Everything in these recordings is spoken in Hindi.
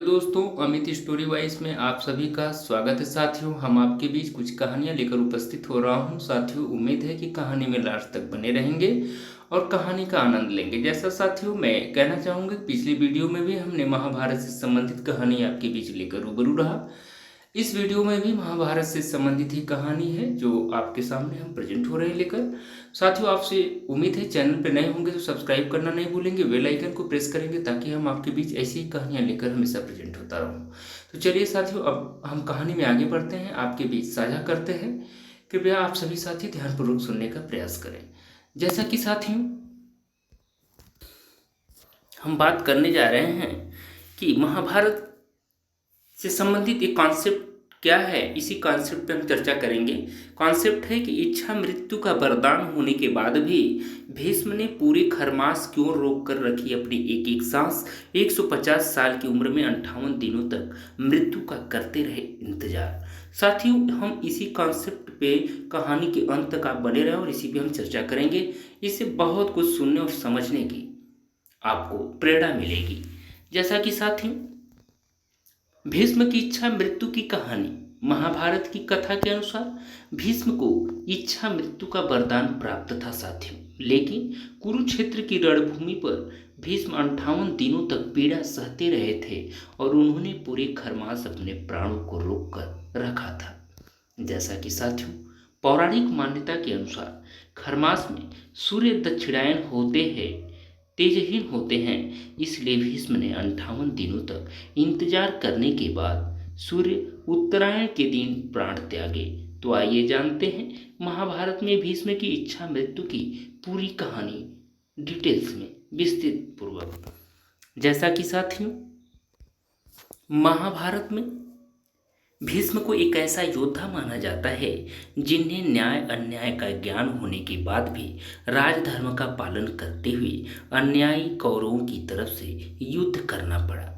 दोस्तों, अमित स्टोरी वाइज में आप सभी का स्वागत है। साथियों, हम आपके बीच कुछ कहानियां लेकर उपस्थित हो रहा हूं। साथियों, उम्मीद है कि कहानी में लास्ट तक बने रहेंगे और कहानी का आनंद लेंगे। जैसा साथियों मैं कहना चाहूँगा, पिछली वीडियो में भी हमने महाभारत से संबंधित कहानी आपके बीच लेकर रूबरू रहा। इस वीडियो में भी महाभारत से संबंधित ही कहानी है जो आपके सामने हम प्रेजेंट हो रहे हैं लेकर। साथियों, आपसे उम्मीद है चैनल पर नए होंगे तो सब्सक्राइब करना नहीं भूलेंगे, बेल आइकन को प्रेस करेंगे ताकि हम आपके बीच ऐसी ही कहानियां लेकर हमेशा प्रेजेंट होता रहूं। तो चलिए साथियों, अब हम कहानी में आगे बढ़ते हैं, आपके बीच साझा करते हैं। कृपया आप सभी साथी ध्यानपूर्वक सुनने का प्रयास करें। जैसा कि साथियों हम बात करने जा रहे हैं कि महाभारत से संबंधित एक कॉन्सेप्ट क्या है, इसी कॉन्सेप्ट पे हम चर्चा करेंगे। कॉन्सेप्ट है कि इच्छा मृत्यु का वरदान होने के बाद भी भीष्म ने पूरे खरमास क्यों रोक कर रखी अपनी एक एक सांस। 150 साल की उम्र में 58 दिनों तक मृत्यु का करते रहे इंतजार। साथियों, हम इसी कॉन्सेप्ट पे कहानी के अंत तक आप बने रहे और इसी पे हम चर्चा करेंगे। इससे बहुत कुछ सुनने और समझने की आपको प्रेरणा मिलेगी। जैसा कि साथियों, भीष्म की इच्छा मृत्यु की कहानी। महाभारत की कथा के अनुसार भीष्म को इच्छा मृत्यु का वरदान प्राप्त था साथियों, लेकिन कुरुक्षेत्र की रणभूमि पर भीष्म 58 दिनों तक पीड़ा सहते रहे थे और उन्होंने पूरे खरमास अपने प्राणों को रोक कर रखा था। जैसा कि साथियों पौराणिक मान्यता के अनुसार खरमास में सूर्य दक्षिणायन होते हैं, तेजहीन होते हैं, इसलिए भीष्म ने 58 दिनों तक इंतजार करने के बाद सूर्य उत्तरायण के दिन प्राण त्यागे। तो आइए जानते हैं महाभारत में भीष्म की इच्छा मृत्यु की पूरी कहानी डिटेल्स में विस्तृत पूर्वक। जैसा कि साथियों महाभारत में भीष्म को एक ऐसा योद्धा माना जाता है जिन्हें न्याय अन्याय का ज्ञान होने के बाद भी राजधर्म का पालन करते हुए अन्यायी कौरवों की तरफ से युद्ध करना पड़ा।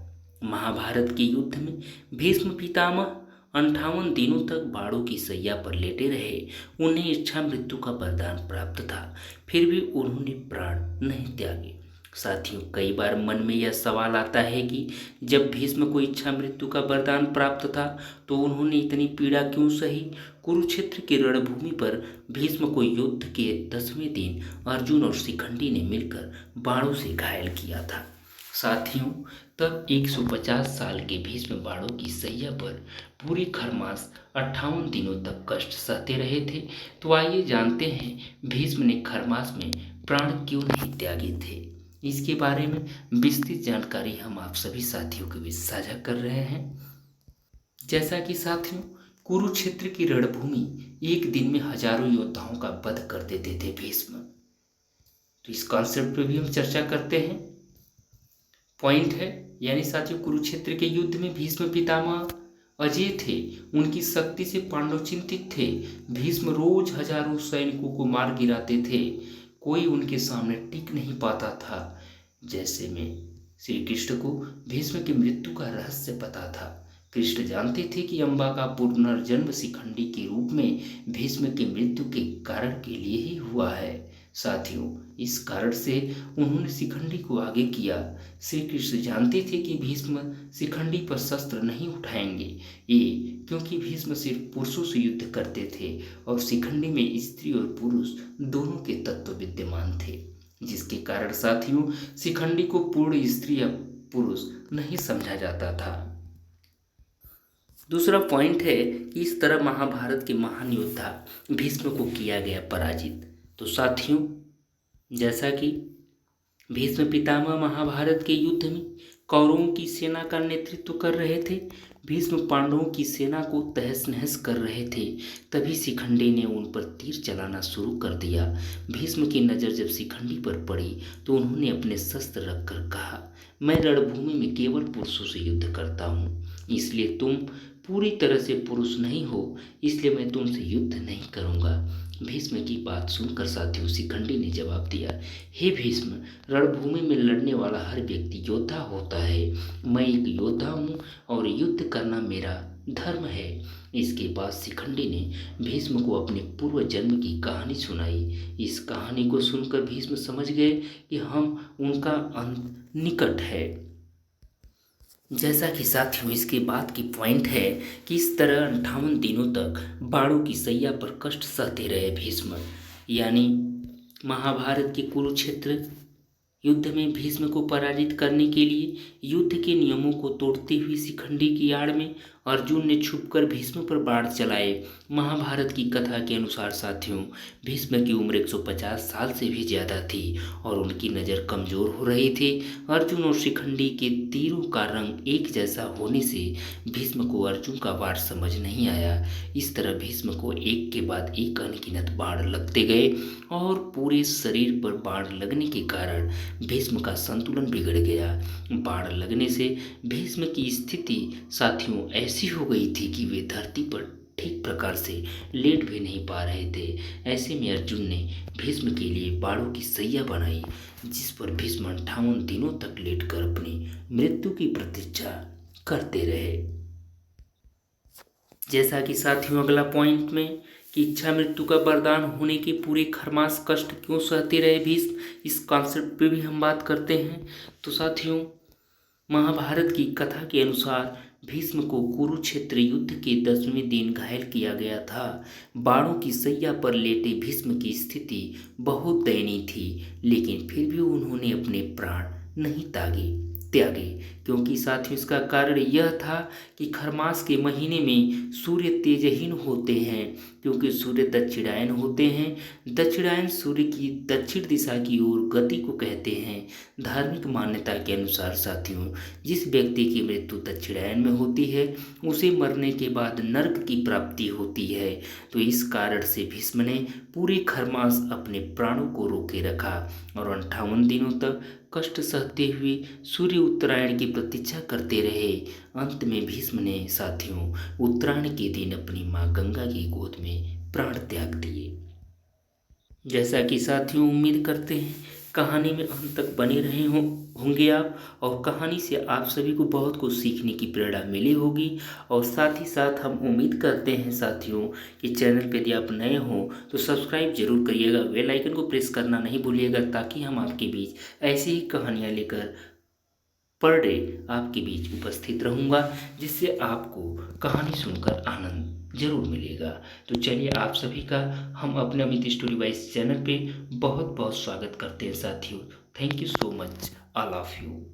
महाभारत के युद्ध में भीष्म पितामह 58 दिनों तक बाणों की सैया पर लेटे रहे। उन्हें इच्छा मृत्यु का वरदान प्राप्त था, फिर भी उन्होंने प्राण नहीं त्यागे। साथियों, कई बार मन में यह सवाल आता है कि जब भीष्म को इच्छा मृत्यु का वरदान प्राप्त था तो उन्होंने इतनी पीड़ा क्यों सही। कुरुक्षेत्र की रणभूमि पर भीष्म को युद्ध के 10वें दिन अर्जुन और शिखंडी ने मिलकर बाणों से घायल किया था। साथियों, तब 150 साल के भीष्म बाणों की सैया पर पूरी खरमास 58 दिनों तक कष्ट सहते रहे थे। तो आइए जानते हैं भीष्म ने खरमास में प्राण क्यों नहीं त्यागे थे। इसके बारे में विस्तृत जानकारी हम आप सभी साथियों के बीच साझा कर रहे हैं। जैसा कि साथियों कुरुक्षेत्र की रणभूमि एक दिन में हजारों योद्धाओं का वध कर देते थे भीष्म। तो इस कॉन्सेप्ट पे भी हम चर्चा करते हैं। पॉइंट है, यानी साथियों कुरुक्षेत्र के युद्ध में भीष्म पितामह अजय थे, उनकी शक्ति से पांडव चिंतित थे। भीष्म रोज हजारों सैनिकों को मार गिराते थे, कोई उनके सामने टिक नहीं पाता था। जैसे में श्री कृष्ण को भीष्म की मृत्यु का रहस्य पता था। कृष्ण जानते थे कि अम्बा का पुनर्जन्म शिखंडी के रूप में भीष्म की मृत्यु के कारण के लिए ही हुआ है। साथियों, इस कारण से उन्होंने शिखंडी को आगे किया। श्री कृष्ण जानते थे कि भीष्म शिखंडी पर शस्त्र नहीं उठाएंगे, ये क्योंकि भीष्म सिर्फ पुरुषों से युद्ध करते थे और शिखंडी में स्त्री और पुरुष दोनों के तत्व विद्यमान थे, जिसके कारण साथियों शिखंडी को पूर्ण स्त्री या पुरुष नहीं समझा जाता था। दूसरा पॉइंट है कि इस तरह महाभारत के महान योद्धा भीष्म को किया गया पराजित। तो साथियों, जैसा कि भीष्म पितामह महाभारत के युद्ध में कौरवों की सेना का नेतृत्व कर रहे थे, भीष्म पांडवों की सेना को तहस नहस कर रहे थे, तभी शिखंडी ने उन पर तीर चलाना शुरू कर दिया। भीष्म की नज़र जब शिखंडी पर पड़ी तो उन्होंने अपने शस्त्र रखकर कहा, मैं रणभूमि में केवल पुरुषों से युद्ध करता हूँ, इसलिए तुम पूरी तरह से पुरुष नहीं हो, इसलिए मैं तुमसे युद्ध नहीं करूँगा। भीष्म की बात सुनकर साथियों शिखंडी ने जवाब दिया, हे भीष्म, रणभूमि में लड़ने वाला हर व्यक्ति योद्धा होता है। मैं एक योद्धा हूँ और युद्ध करना मेरा धर्म है। इसके बाद शिखंडी ने भीष्म को अपने पूर्व जन्म की कहानी सुनाई। इस कहानी को सुनकर भीष्म समझ गए कि हम उनका अंत निकट है। जैसा कि साथियों इसके बाद की पॉइंट है कि इस तरह 58 दिनों तक बाणों की सैया पर कष्ट सहते रहे भीष्म। यानी महाभारत के कुरुक्षेत्र युद्ध में भीष्म को पराजित करने के लिए युद्ध के नियमों को तोड़ते हुए शिखंडी की आड़ में अर्जुन ने छुपकर भीष्म पर बाण चलाए। महाभारत की कथा के अनुसार साथियों भीष्म की उम्र 150 साल से भी ज़्यादा थी और उनकी नज़र कमज़ोर हो रही थी। अर्जुन और शिखंडी के तीरों का रंग एक जैसा होने से भीष्म को अर्जुन का वार समझ नहीं आया। इस तरह भीष्म को एक के बाद एक अनगिनत बाण लगते गए और पूरे शरीर पर बाण लगने के कारण भीष्म का संतुलन बिगड़ गया। बाण लगने से भीष्म की स्थिति साथियों ऐसी हो गई थी कि वे धरती पर ठीक प्रकार से लेट भी नहीं पा रहे थे। ऐसे में अर्जुन ने भीष्म के लिए बाणों की सैया बनाई जिस पर भीष्म 58 दिनों तक लेटकर अपनी मृत्यु की प्रतीक्षा करते रहे। जैसा कि साथियों अगला पॉइंट में कि इच्छा मृत्यु का वरदान होने के पूरे खरमास कष्ट क्यों सहते रहे भीष्म, इस कॉन्सेप्ट पे भी हम बात करते हैं। तो साथियों महाभारत की कथा के अनुसार भीष्म को कुरुक्षेत्र युद्ध के 10वें दिन घायल किया गया था। बाणों की सैया पर लेटे भीष्म की स्थिति बहुत दयनीय थी, लेकिन फिर भी उन्होंने अपने प्राण नहीं त्यागे क्योंकि साथियों इसका कारण यह था कि खरमास के महीने में सूर्य तेजहीन होते हैं क्योंकि सूर्य दक्षिणायन होते हैं। दक्षिणायन सूर्य की दक्षिण दिशा की ओर गति को कहते हैं। धार्मिक मान्यता के अनुसार साथियों जिस व्यक्ति की मृत्यु दक्षिणायन में होती है उसे मरने के बाद नर्क की प्राप्ति होती है। तो इस कारण से भीष्म ने पूरे खरमास अपने प्राणों को रोके रखा और 58 दिनों तक कष्ट सहते हुए सूर्य उत्तरायण की प्रतीक्षा करते रहे। अंत में भीष्म ने साथियों उत्तरायण के दिन अपनी मां गंगा की गोद में प्राण त्याग दिए। जैसा कि साथियों उम्मीद करते हैं कहानी में अंत तक बने रहे होंगे आप और कहानी से आप सभी को बहुत कुछ सीखने की प्रेरणा मिली होगी। और साथ ही साथ हम उम्मीद करते हैं साथियों कि चैनल पे यदि आप नए हों तो सब्सक्राइब जरूर करिएगा, बेल आइकन को प्रेस करना नहीं भूलिएगा ताकि हम आपके बीच ऐसी ही कहानियाँ लेकर पर डे आपके बीच उपस्थित रहूँगा जिससे आपको कहानी सुनकर आनंद जरूर मिलेगा। तो चलिए आप सभी का हम अपने अमित स्टोरी वाइज चैनल पे बहुत बहुत स्वागत करते हैं साथियों। Thank you so much, all of you.